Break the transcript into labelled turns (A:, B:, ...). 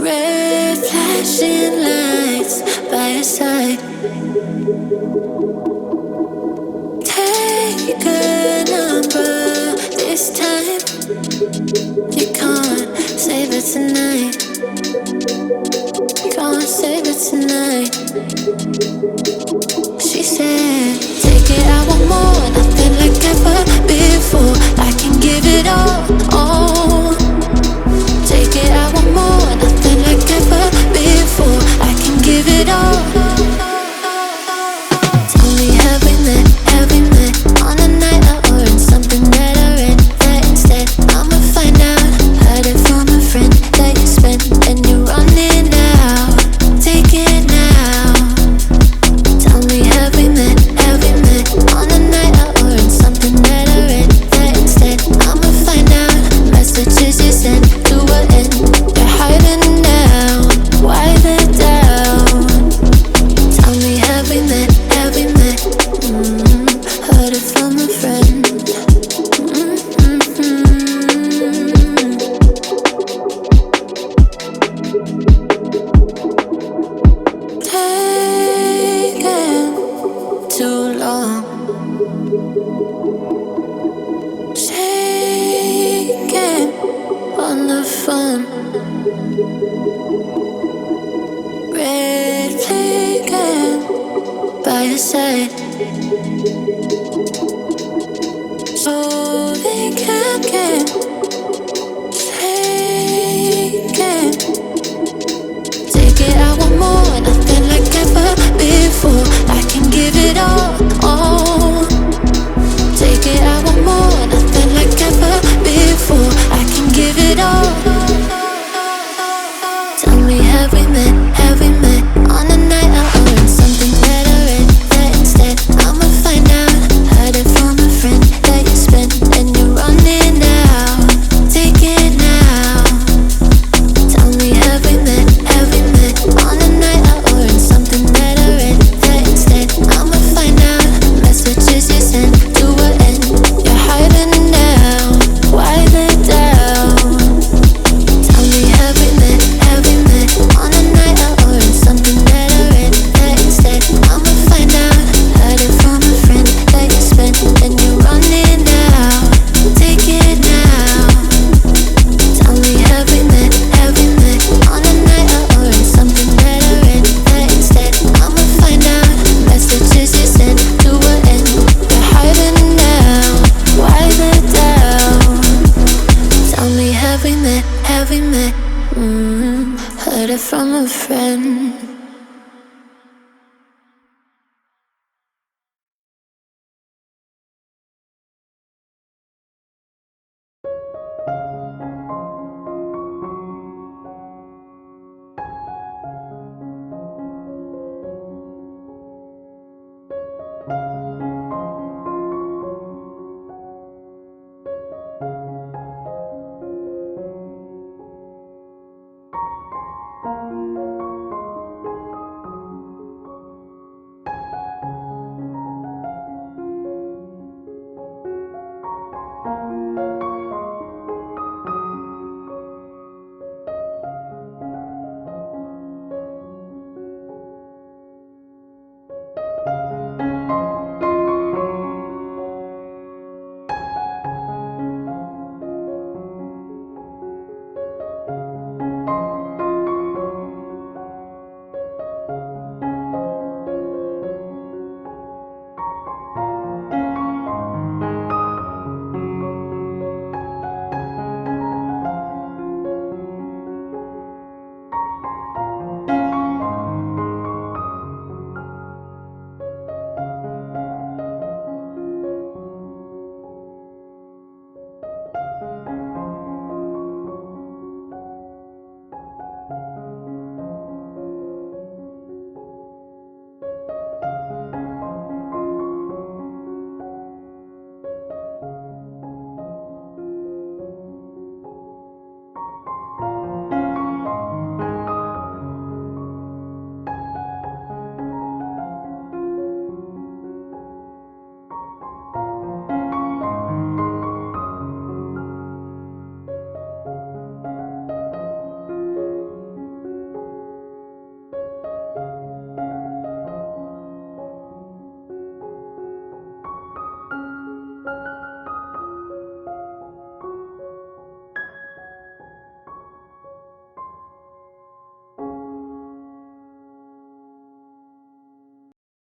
A: Red flashing lights by your side. Take a number this time. You can't save it tonight. Can't save it tonight. She said, take it, I want more. Nothing like ever before. I can give it all. Take it, I want more. Nothing like ever before. I can give it all. Tell me, have we met? Have we met on a night out or in something that I read? That instead, I'ma find out. Heard it from a friend that you spent and you're running out. Take it now. Tell me, have we met? Have we met on a night out or in something that I read? That instead, I'ma find out. Messages you sent to an end. They're hiding now. Why the doubt? Tell me, have we met? Have we met? Heard it from a friend. Taking too long. Shaking on the phone. Red flagging by your side. So they can't get taken. Take it, I want more. Nothing like ever before.